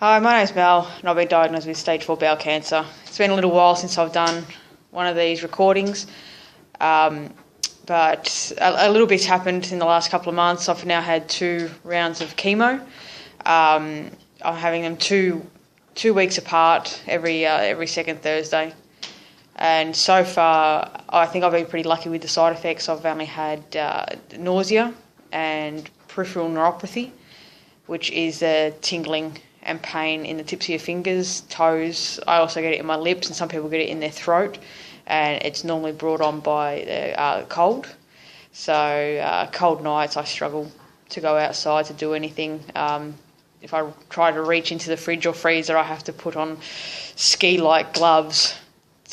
Hi, my name's Mel and I've been diagnosed with stage 4 bowel cancer. It's been a little while since I've done one of these recordings, but a little bit's happened in the last couple of months. I've now had 2 rounds of chemo. I'm having them two weeks apart every second Thursday. And so far, I think I've been pretty lucky with the side effects. I've only had nausea and peripheral neuropathy, which is tingling and pain in the tips of your fingers, toes. I also get it in my lips, and some people get it in their throat, and it's normally brought on by cold. So cold nights, I struggle to go outside to do anything. If I try to reach into the fridge or freezer, I have to put on ski-like gloves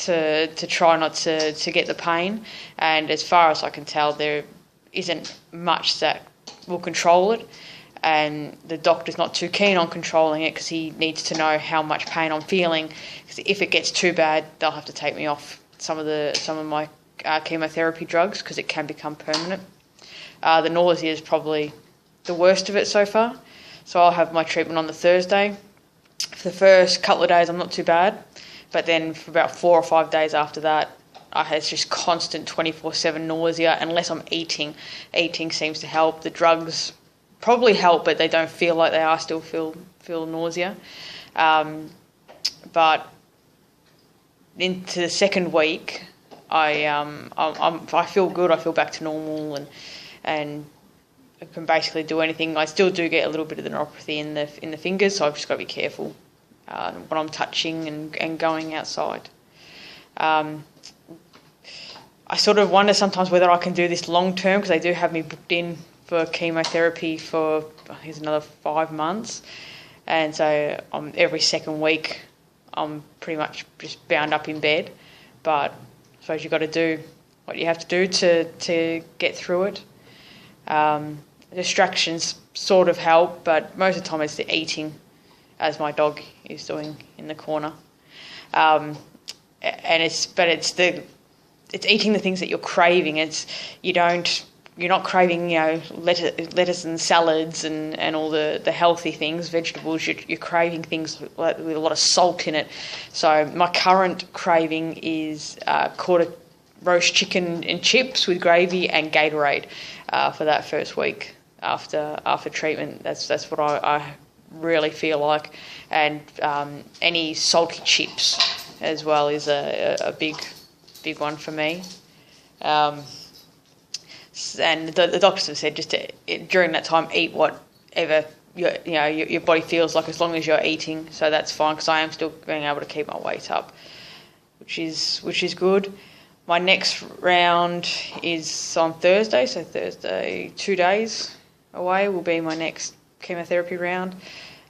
to try not to get the pain. And as far as I can tell, there isn't much that will control it. And the doctor's not too keen on controlling it because he needs to know how much pain I'm feeling. Because if it gets too bad, they'll have to take me off some of my chemotherapy drugs because it can become permanent. The nausea is probably the worst of it so far. So I'll have my treatment on the Thursday. For the first couple of days, I'm not too bad. But then for about 4 or 5 days after that, I had just constant 24/7 nausea unless I'm eating. Eating seems to help. The drugs probably help, but they don't feel like they are. Still feel nausea. But into the second week, I feel good. I feel back to normal, and I can basically do anything. I still do get a little bit of the neuropathy in the fingers, so I've just got to be careful when I'm touching and going outside. I sort of wonder sometimes whether I can do this long term because they do have me booked in for chemotherapy for I think it's another 5 months, and so every second week I'm pretty much just bound up in bed. But I suppose you've got to do what you have to do to get through it. Distractions sort of help, but most of the time it's the eating, as my dog is doing in the corner. And it's eating the things that you're craving. You're not craving, lettuce and salads and all the healthy things, vegetables. You're craving things with a lot of salt in it. So my current craving is quarter roast chicken and chips with gravy and Gatorade for that first week after treatment. That's what I really feel like. And any salty chips as well is a big one for me. And the doctors have said during that time eat whatever your body feels like, as long as you're eating. So that's fine because I am still being able to keep my weight up, which is good. My next round is on Thursday, so Thursday 2 days away will be my next chemotherapy round.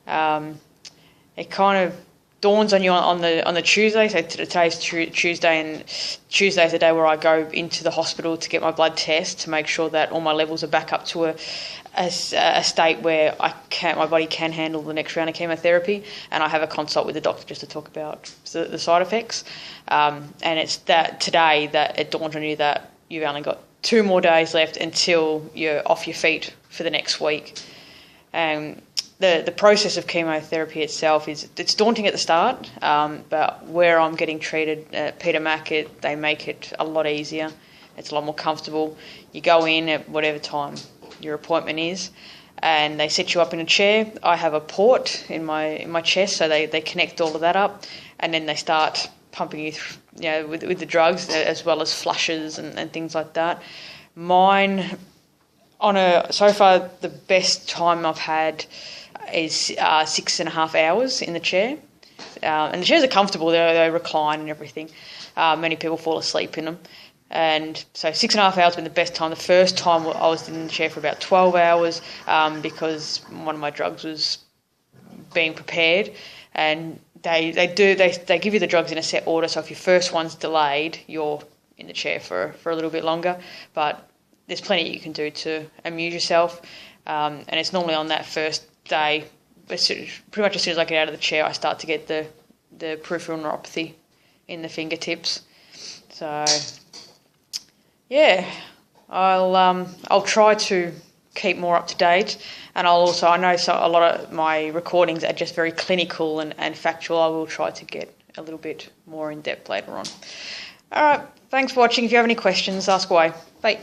It kind of dawns on you on the Tuesday. So today's Tuesday, and Tuesday is the day where I go into the hospital to get my blood test to make sure that all my levels are back up to a state where my body can handle the next round of chemotherapy, and I have a consult with the doctor just to talk about the side effects. And it's today that it dawns on you that you've only got 2 more days left until you're off your feet for the next week. The process of chemotherapy itself it's daunting at the start, but where I'm getting treated at Peter Mac, they make it a lot easier. It's a lot more comfortable. You go in at whatever time your appointment is, and they set you up in a chair. I have a port in my chest, so they connect all of that up, and then they start pumping you through, with the drugs as well as flushes and things like that. Mine, so far the best time I've had is 6.5 hours in the chair. And the chairs are comfortable, they recline and everything. Many people fall asleep in them. And so 6.5 hours has been the best time. The first time I was in the chair for about 12 hours because one of my drugs was being prepared. And they give you the drugs in a set order, so if your first one's delayed, you're in the chair for a little bit longer. But there's plenty you can do to amuse yourself. And it's normally on that first day, pretty much as soon as I get out of the chair, I start to get the peripheral neuropathy in the fingertips. So yeah, I'll try to keep more up to date. And I know a lot of my recordings are just very clinical and factual. I will try to get a little bit more in depth later on. All right, thanks for watching. If you have any questions, ask away. Bye.